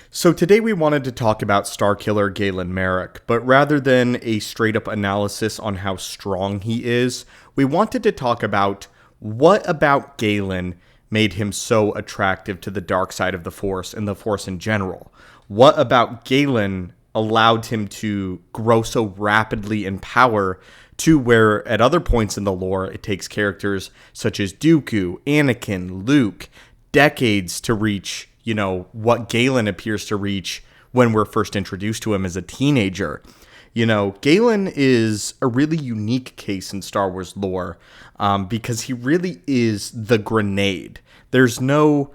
So today we wanted to talk about Starkiller Galen Merrick, but rather than a straight-up analysis on how strong he is, we wanted to talk about what about Galen made him so attractive to the dark side of the Force and the Force in general. What about Galen allowed him to grow so rapidly in power to where at other points in the lore it takes characters such as Dooku, Anakin, Luke, decades to reach what Galen appears to reach when we're first introduced to him as a teenager. Galen is a really unique case in Star Wars lore because he really is the grenade. There's no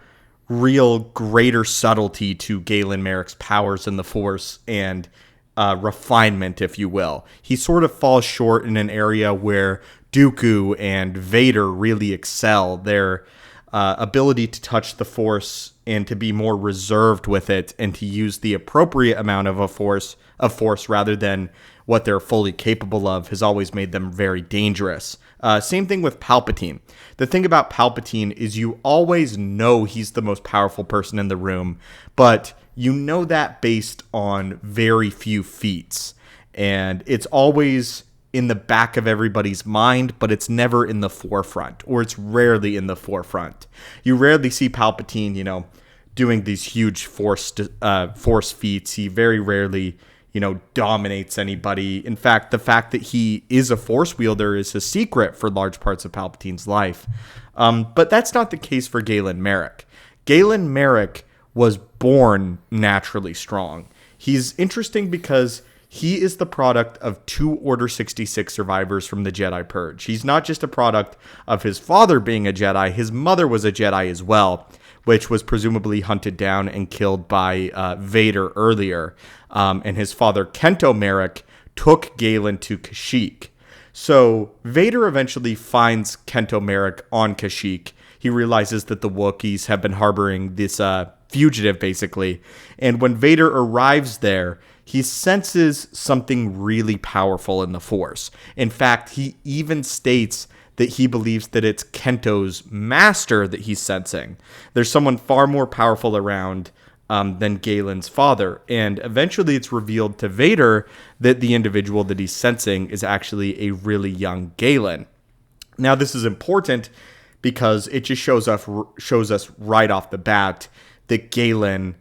real greater subtlety to Galen Merrick's powers in the Force and refinement, if you will. He sort of falls short in an area where Dooku and Vader really excel. Their ability to touch the Force and to be more reserved with it and to use the appropriate amount of force rather than what they're fully capable of has always made them very dangerous. Same thing with Palpatine. The thing about Palpatine is you always know he's the most powerful person in the room, but you know that based on very few feats. And it's always in the back of everybody's mind, but it's never in the forefront, or it's rarely in the forefront. You rarely see Palpatine, doing these huge force feats. He very rarely, dominates anybody. In fact, the fact that he is a force wielder is a secret for large parts of Palpatine's life. But that's not the case for Galen Merrick. Galen Merrick was born naturally strong. He's interesting because he is the product of two Order 66 survivors from the Jedi Purge. He's not just a product of his father being a Jedi. His mother was a Jedi as well, which was presumably hunted down and killed by Vader earlier. And his father, Kento Merrick, took Galen to Kashyyyk. So Vader eventually finds Kento Merrick on Kashyyyk. He realizes that the Wookiees have been harboring this fugitive, basically. And when Vader arrives there, he senses something really powerful in the Force. In fact, he even states that he believes that it's Kento's master that he's sensing. There's someone far more powerful around than Galen's father. And eventually it's revealed to Vader that the individual that he's sensing is actually a really young Galen. Now, this is important because it just shows us right off the bat that Galen,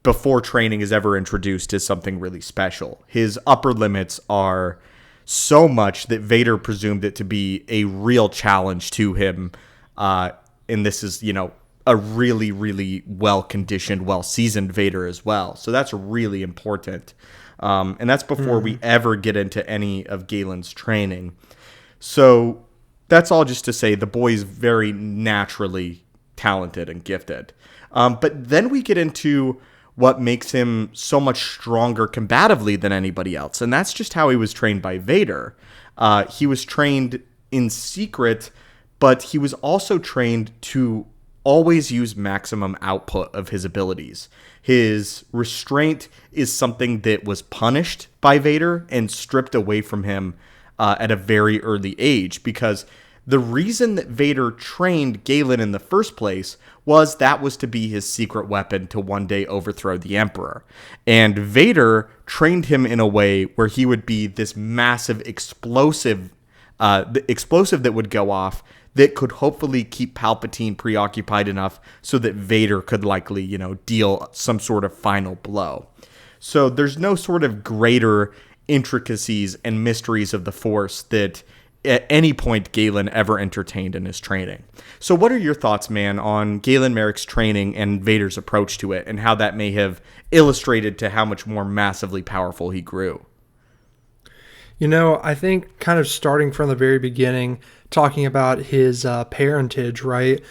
before training is ever introduced, is something really special. His upper limits are so much that Vader presumed it to be a real challenge to him. And this is, a really, really well-conditioned, well-seasoned Vader as well. So that's really important. And that's before we ever get into any of Galen's training. So that's all just to say the boy's very naturally talented and gifted. But then we get into what makes him so much stronger combatively than anybody else. And that's just how he was trained by Vader. He was trained in secret, but he was also trained to always use maximum output of his abilities. His restraint is something that was punished by Vader and stripped away from him at a very early age, because the reason that Vader trained Galen in the first place was that was to be his secret weapon to one day overthrow the Emperor. And Vader trained him in a way where he would be this massive explosive that would go off that could hopefully keep Palpatine preoccupied enough so that Vader could likely, deal some sort of final blow. So there's no sort of greater intricacies and mysteries of the Force that at any point Galen ever entertained in his training. So what are your thoughts, man, on Galen Merrick's training and Vader's approach to it, and how that may have illustrated to how much more massively powerful he grew? I think kind of starting from the very beginning, talking about his parentage, right?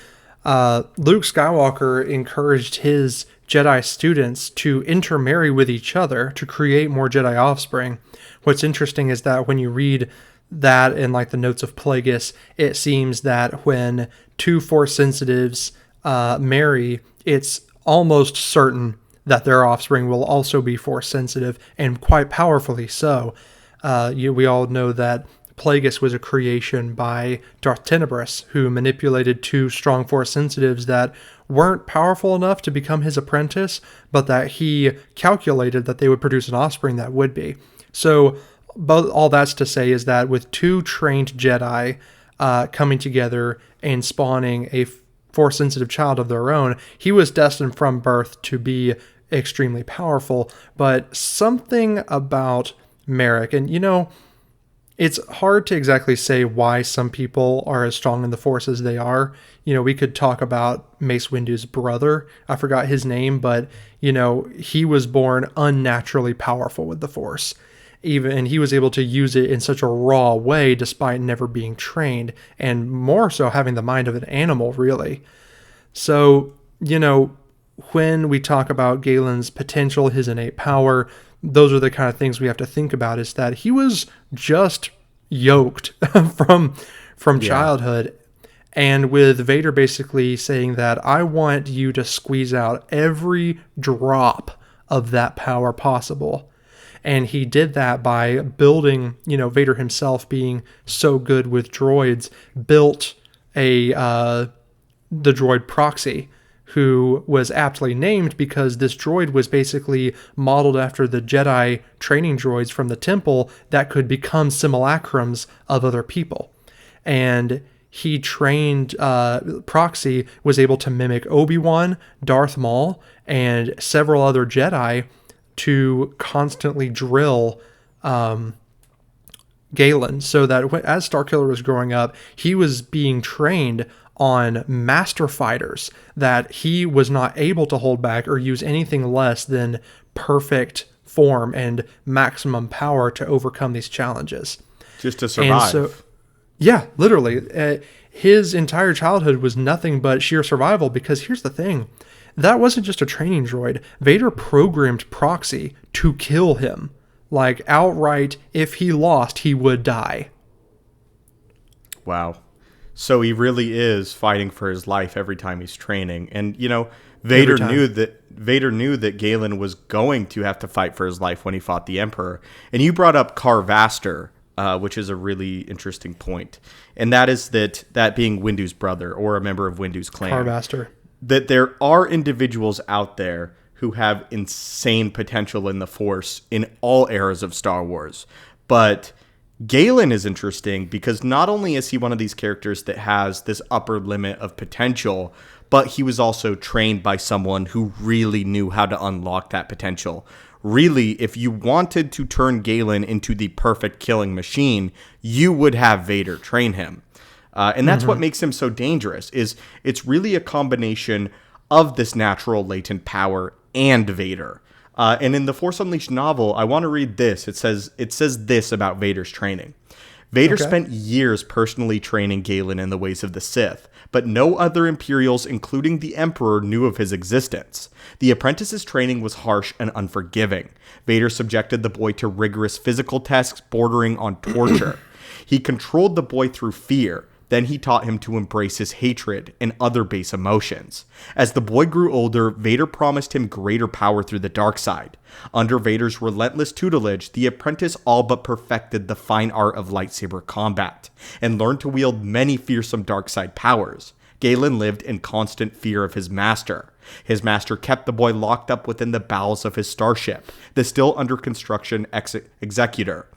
Luke Skywalker encouraged his Jedi students to intermarry with each other to create more Jedi offspring. What's interesting is that when you read that in the notes of Plagueis, it seems that when two Force sensitives marry, it's almost certain that their offspring will also be Force sensitive, and quite powerfully so. We all know that Plagueis was a creation by Darth Tenebris, who manipulated two strong Force sensitives that weren't powerful enough to become his apprentice, but that he calculated that they would produce an offspring that would be. So, all that's to say is that with two trained Jedi coming together and spawning a Force-sensitive child of their own, he was destined from birth to be extremely powerful. But something about Merrick, and it's hard to exactly say why some people are as strong in the Force as they are. We could talk about Mace Windu's brother. I forgot his name, but, he was born unnaturally powerful with the Force. And he was able to use it in such a raw way despite never being trained, and more so having the mind of an animal, really. So, when we talk about Galen's potential, his innate power, those are the kind of things we have to think about, is that he was just yoked from childhood. And with Vader basically saying that, I want you to squeeze out every drop of that power possible. And he did that by building, Vader himself being so good with droids, built the droid Proxy, who was aptly named because this droid was basically modeled after the Jedi training droids from the temple that could become simulacrums of other people. And he trained, Proxy was able to mimic Obi-Wan, Darth Maul, and several other Jedi to constantly drill Galen, so that as Starkiller was growing up, he was being trained on master fighters that he was not able to hold back or use anything less than perfect form and maximum power to overcome these challenges. Just to survive. And so, yeah, literally. His entire childhood was nothing but sheer survival, because here's the thing. That wasn't just a training droid. Vader programmed Proxy to kill him. Like, outright, if he lost, he would die. Wow. So he really is fighting for his life every time he's training. And, Vader knew that Galen was going to have to fight for his life when he fought the Emperor. And you brought up Carvaster, which is a really interesting point. And that is that being Windu's brother, or a member of Windu's clan. Carvaster. That there are individuals out there who have insane potential in the Force in all eras of Star Wars. But Galen is interesting because not only is he one of these characters that has this upper limit of potential, but he was also trained by someone who really knew how to unlock that potential. Really, if you wanted to turn Galen into the perfect killing machine, you would have Vader train him. And that's what makes him so dangerous, is it's really a combination of this natural latent power and Vader. And in the Force Unleashed novel, I want to read this. It says this about Vader's training. Vader spent years personally training Galen in the ways of the Sith, but no other Imperials, including the Emperor, knew of his existence. The apprentice's training was harsh and unforgiving. Vader subjected the boy to rigorous physical tests bordering on torture. He controlled the boy through fear. Then he taught him to embrace his hatred and other base emotions. As the boy grew older, Vader promised him greater power through the dark side. Under Vader's relentless tutelage, the apprentice all but perfected the fine art of lightsaber combat, and learned to wield many fearsome dark side powers. Galen lived in constant fear of his master. His master kept the boy locked up within the bowels of his starship, the still under construction Executor.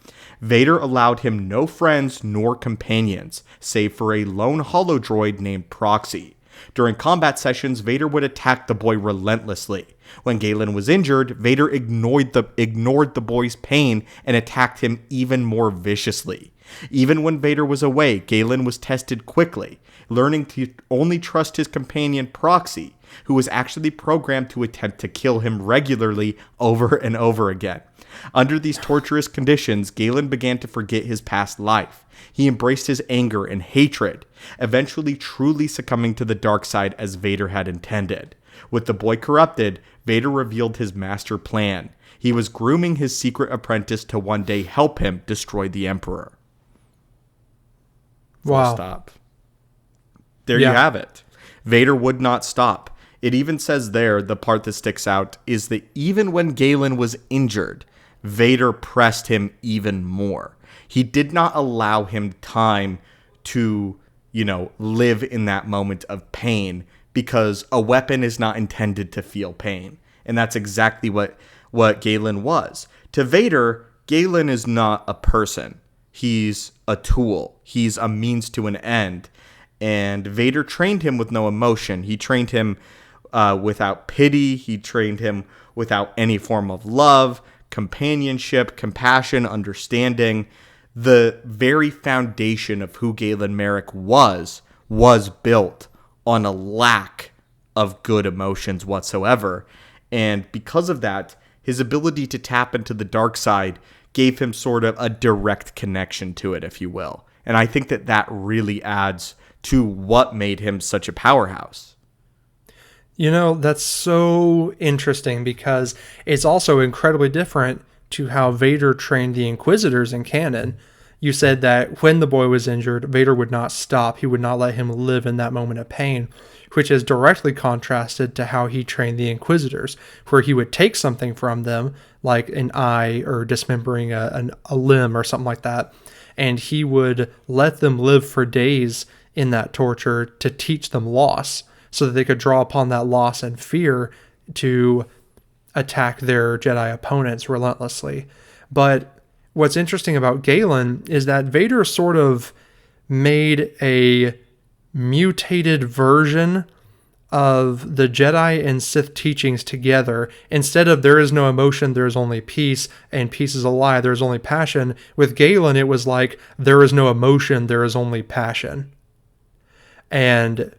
Vader allowed him no friends nor companions, save for a lone holodroid named Proxy. During combat sessions, Vader would attack the boy relentlessly. When Galen was injured, Vader ignored the boy's pain and attacked him even more viciously. Even when Vader was away, Galen was tested quickly, learning to only trust his companion Proxy, who was actually programmed to attempt to kill him regularly over and over again. Under these torturous conditions, Galen began to forget his past life. He embraced his anger and hatred, eventually truly succumbing to the dark side as Vader had intended. With the boy corrupted, Vader revealed his master plan. He was grooming his secret apprentice to one day help him destroy the Emperor. Wow. Full stop. There you have it. Vader would not stop. It even says there, the part that sticks out, is that even when Galen was injured, Vader pressed him even more. He did not allow him time to, live in that moment of pain, because a weapon is not intended to feel pain. And that's exactly what Galen was. To Vader, Galen is not a person. He's a tool. He's a means to an end. And Vader trained him with no emotion. He trained him without pity. He trained him without any form of love, companionship, compassion, understanding. The very foundation of who Galen Merrick was built on a lack of good emotions whatsoever. And because of that, his ability to tap into the dark side gave him sort of a direct connection to it, if you will. And I think that really adds to what made him such a powerhouse. That's so interesting because it's also incredibly different to how Vader trained the Inquisitors in canon. You said that when the boy was injured, Vader would not stop. He would not let him live in that moment of pain, which is directly contrasted to how he trained the Inquisitors, where he would take something from them, like an eye or dismembering a limb or something like that, and he would let them live for days in that torture to teach them loss, so that they could draw upon that loss and fear to attack their Jedi opponents relentlessly. But what's interesting about Galen is that Vader sort of made a mutated version of the Jedi and Sith teachings together. Instead of there is no emotion, there is only peace, and peace is a lie, there is only passion. With Galen, it was like there is no emotion, there is only passion. And,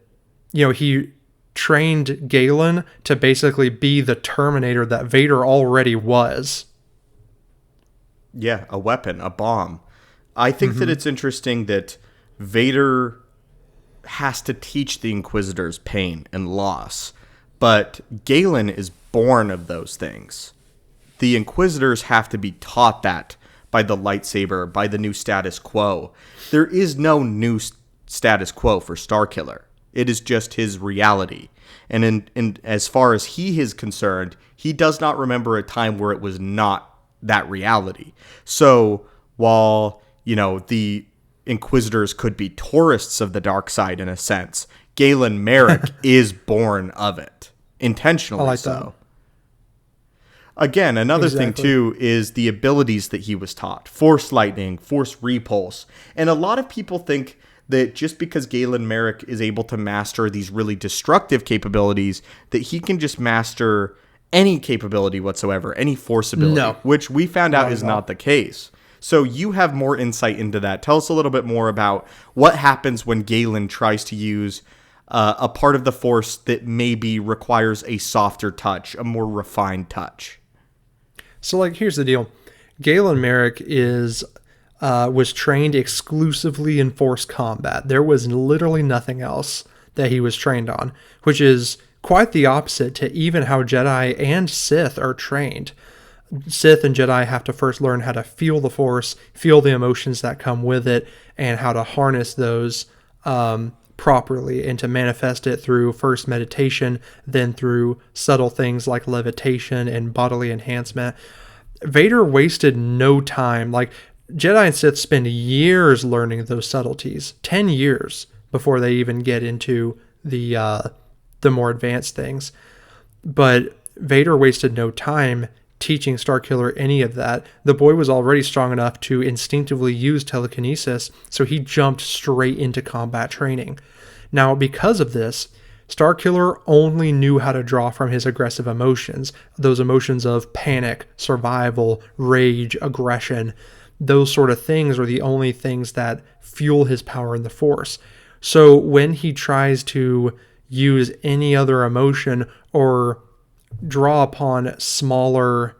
he trained Galen to basically be the Terminator that Vader already was. Yeah, a weapon, a bomb. I think that it's interesting that Vader has to teach the Inquisitors pain and loss, but Galen is born of those things. The Inquisitors have to be taught that by the lightsaber, by the new status quo. There is no new status quo for Starkiller. It is just his reality. And in as far as he is concerned, he does not remember a time where it was not that reality. So while, the Inquisitors could be tourists of the dark side in a sense, Galen Merrick is born of it. Intentionally like so. Again, another thing too is the abilities that he was taught. Force lightning, force repulse. And a lot of people think that just because Galen Merrick is able to master these really destructive capabilities, that he can just master any capability whatsoever, any force ability, which we found out is not the case. So you have more insight into that. Tell us a little bit more about what happens when Galen tries to use a part of the force that maybe requires a softer touch, a more refined touch. So, here's the deal. Galen Merrick was trained exclusively in force combat. There was literally nothing else that he was trained on, which is quite the opposite to even how Jedi and Sith are trained. Sith and Jedi have to first learn how to feel the Force, feel the emotions that come with it, and how to harness those properly and to manifest it through first meditation, then through subtle things like levitation and bodily enhancement. Vader wasted no time. Jedi and Sith spend years learning those subtleties, 10 years before they even get into the more advanced things. But Vader wasted no time teaching Starkiller any of that. The boy was already strong enough to instinctively use telekinesis, so he jumped straight into combat training. Now, because of this, Starkiller only knew how to draw from his aggressive emotions, those emotions of panic, survival, rage, aggression. Those sort of things are the only things that fuel his power in the Force. So when he tries to use any other emotion or draw upon smaller,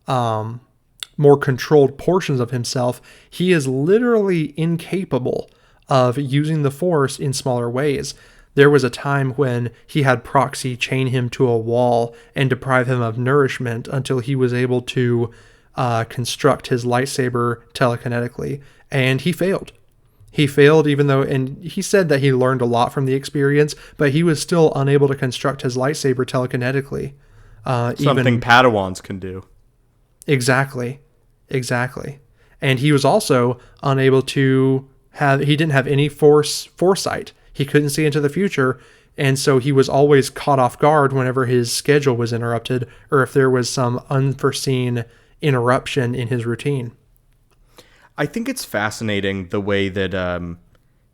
more controlled portions of himself, he is literally incapable of using the Force in smaller ways. There was a time when he had Proxy chain him to a wall and deprive him of nourishment until he was able to construct his lightsaber telekinetically, and he failed. He failed even though, and he said that he learned a lot from the experience, but he was still unable to construct his lightsaber telekinetically. Something Padawans can do. Exactly. And he was also unable to he didn't have any foresight. He couldn't see into the future And so he was always caught off guard whenever his schedule was interrupted or if there was some unforeseen interruption in his routine. I think it's fascinating the way that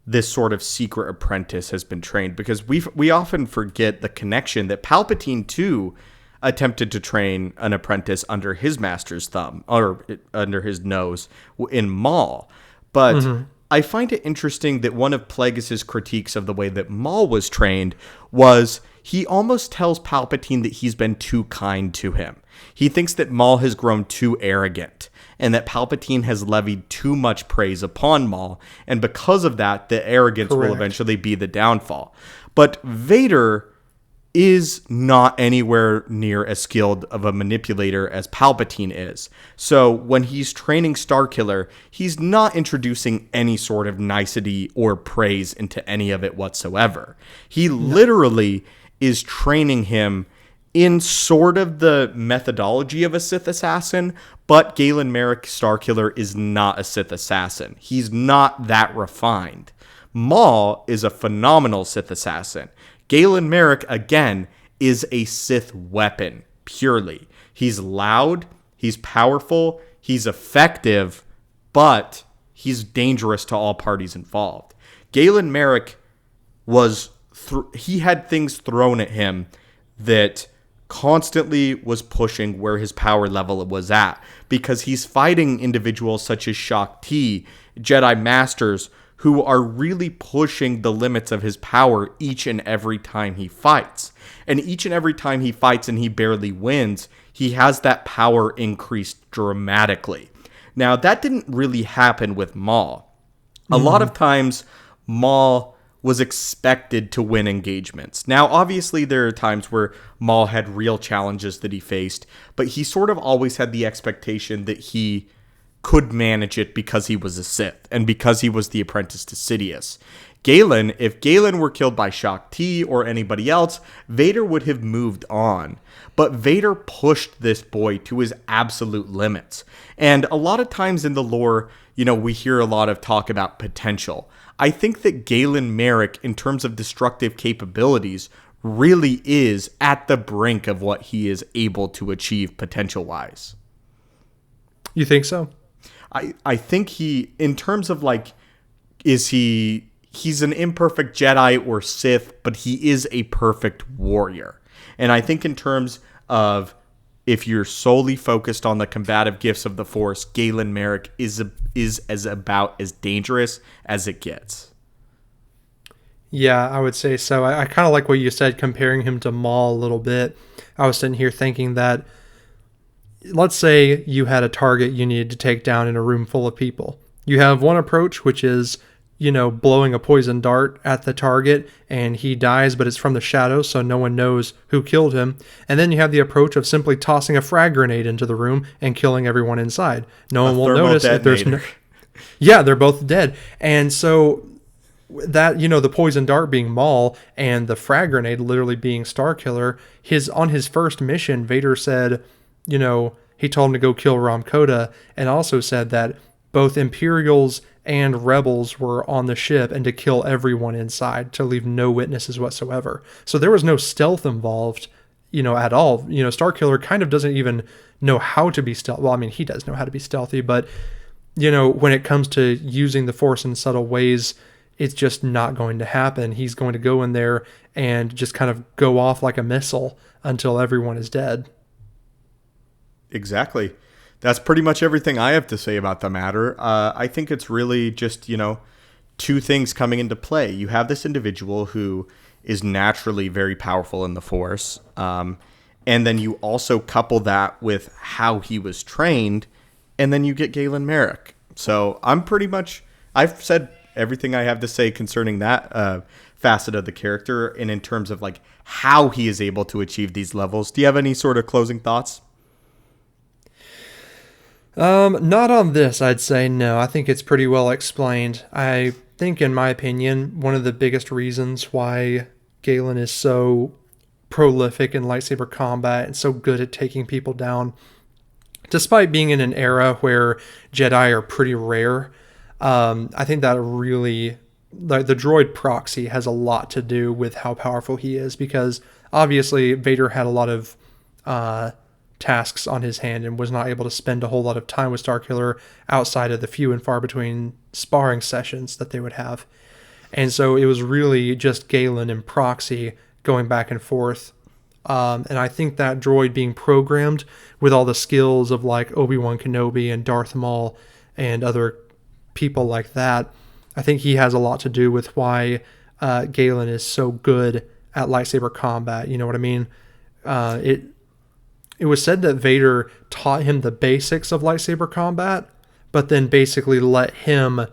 this sort of secret apprentice has been trained, because we often forget the connection that Palpatine too attempted to train an apprentice under his master's thumb or under his nose in Maul. But I find it interesting that one of Plagueis's critiques of the way that Maul was trained was he almost tells Palpatine that he's been too kind to him. He thinks that Maul has grown too arrogant and that Palpatine has levied too much praise upon Maul, and because of that, the arrogance will eventually be the downfall. But Vader is not anywhere near as skilled of a manipulator as Palpatine is. So when he's training Starkiller, he's not introducing any sort of nicety or praise into any of it whatsoever. He literally is training him in sort of the methodology of a Sith assassin, but Galen Merrick Starkiller is not a Sith assassin. He's not that refined. Maul is a phenomenal Sith assassin. Galen Merrick, again, is a Sith weapon, purely. He's loud, he's powerful, he's effective, but he's dangerous to all parties involved. Galen Merrick he had things thrown at him that constantly was pushing where his power level was at, because he's fighting individuals such as Shaak Ti, Jedi Masters, who are really pushing the limits of his power each and every time he fights. And each and every time he fights and he barely wins, he has that power increased dramatically. Now, that didn't really happen with Maul. A lot of times, Maul was expected to win engagements. Now, obviously, there are times where Maul had real challenges that he faced, but he sort of always had the expectation that he could manage it because he was a Sith and because he was the apprentice to Sidious. If Galen were killed by Shaak Ti or anybody else, Vader would have moved on. But Vader pushed this boy to his absolute limits. And a lot of times in the lore, we hear a lot of talk about potential. I think that Galen Merrick, in terms of destructive capabilities, really is at the brink of what he is able to achieve potential-wise. You think so? I think he, in terms of he's an imperfect Jedi or Sith, but he is a perfect warrior. And I think in terms of if you're solely focused on the combative gifts of the Force, Galen Merrick is about as dangerous as it gets. Yeah, I would say so. I kind of like what you said, comparing him to Maul a little bit. I was sitting here thinking that, let's say you had a target you needed to take down in a room full of people. You have one approach, which is, blowing a poison dart at the target and he dies, but it's from the shadows, so no one knows who killed him. And then you have the approach of simply tossing a frag grenade into the room and killing everyone inside. No one will notice if there's no... Yeah, they're both dead. And so that, the poison dart being Maul and the frag grenade literally being Starkiller, on his first mission, Vader said, he told him to go kill Ram Koda, and also said that both Imperials and Rebels were on the ship and to kill everyone inside, to leave no witnesses whatsoever. So there was no stealth involved, at all. Starkiller kind of doesn't even know how to be stealthy. Well, I mean, he does know how to be stealthy, but, when it comes to using the Force in subtle ways, it's just not going to happen. He's going to go in there and just kind of go off like a missile until everyone is dead. Exactly. That's pretty much everything I have to say about the matter. I think it's really just, two things coming into play. You have this individual who is naturally very powerful in the Force. And then you also couple that with how he was trained, and then you get Galen Merrick. So I've said everything I have to say concerning that facet of the character, and in terms of how he is able to achieve these levels. Do you have any sort of closing thoughts? Not on this, I'd say. No, I think it's pretty well explained. I think, in my opinion, one of the biggest reasons why Galen is so prolific in lightsaber combat and so good at taking people down, despite being in an era where Jedi are pretty rare, I think that really the droid Proxy has a lot to do with how powerful he is, because obviously Vader had a lot of tasks on his hand and was not able to spend a whole lot of time with Starkiller outside of the few and far between sparring sessions that they would have. And so it was really just Galen and Proxy going back and forth. And I think that droid being programmed with all the skills of like Obi-Wan Kenobi and Darth Maul and other people like that, I think he has a lot to do with why Galen is so good at lightsaber combat. You know what I mean? It was said that Vader taught him the basics of lightsaber combat, but then basically let him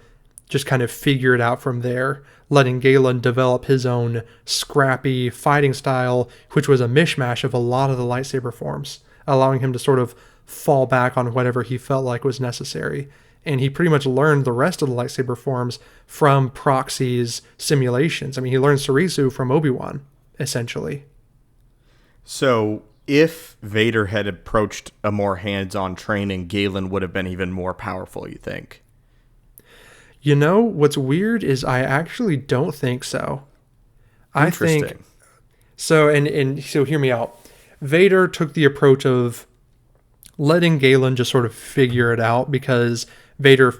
just kind of figure it out from there, letting Galen develop his own scrappy fighting style, which was a mishmash of a lot of the lightsaber forms, allowing him to sort of fall back on whatever he felt like was necessary. And he pretty much learned the rest of the lightsaber forms from Proxy's simulations. I mean, he learned Sarisu from Obi-Wan, essentially. So if Vader had approached a more hands-on training, Galen would have been even more powerful, you think? You know, what's weird is I actually don't think so. Interesting. I think so, and so hear me out. Vader took the approach of letting Galen just sort of figure it out, because Vader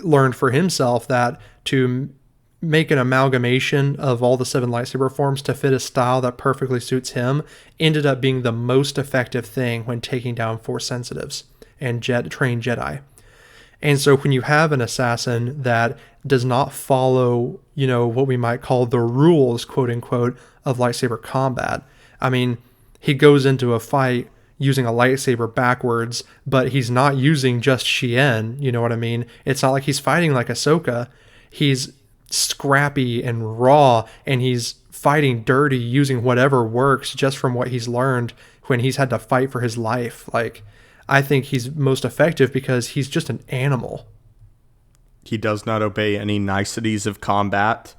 learned for himself that to make an amalgamation of all the 7 lightsaber forms to fit a style that perfectly suits him ended up being the most effective thing when taking down Force sensitives and trained Jedi. And so when you have an assassin that does not follow, you know, what we might call the rules, quote unquote, of lightsaber combat, I mean, he goes into a fight using a lightsaber backwards, but he's not using just Shien, you know what I mean? It's not like he's fighting like Ahsoka. He's scrappy and raw, and he's fighting dirty using whatever works just from what he's learned when he's had to fight for his life. Like, I think he's most effective because he's just an animal. He does not obey any niceties of combat.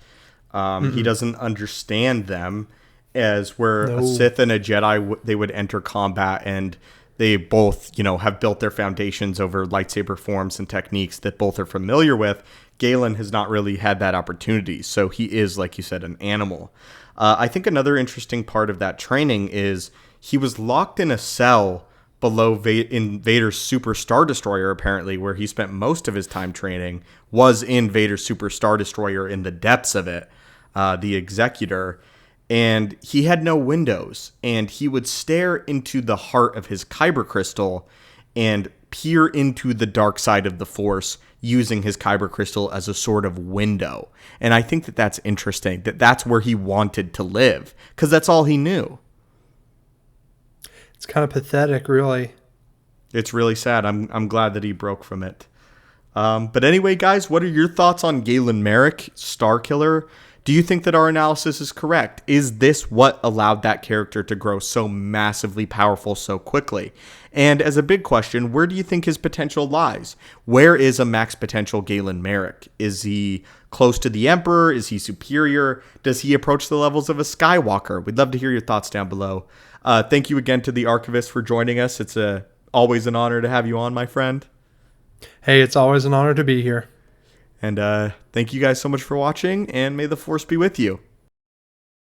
He doesn't understand them, as where a Sith and a Jedi, they would enter combat and they both, you know, have built their foundations over lightsaber forms and techniques that both are familiar with. Galen has not really had that opportunity. So he is, like you said, an animal. I think another interesting part of that training is he was locked in a cell below in Vader's Super Star Destroyer, apparently, where he spent most of his time training, was in Vader's Super Star Destroyer in the depths of it, the Executor. And he had no windows, and he would stare into the heart of his kyber crystal and peer into the dark side of the Force using his kyber crystal as a sort of window. And I think that that's interesting, that that's where he wanted to live, because that's all he knew. It's kind of pathetic, really. It's really sad. I'm glad that he broke from it. But anyway, guys, what are your thoughts on Galen Merrick, Starkiller? Do you think that our analysis is correct? Is this what allowed that character to grow so massively powerful so quickly? And as a big question, where do you think his potential lies? Where is a max potential Galen Merrick? Is he close to the Emperor? Is he superior? Does he approach the levels of a Skywalker? We'd love to hear your thoughts down below. Thank you again to the Archivist for joining us. It's always an honor to have you on, my friend. Hey, it's always an honor to be here. And thank you guys so much for watching, and may the Force be with you.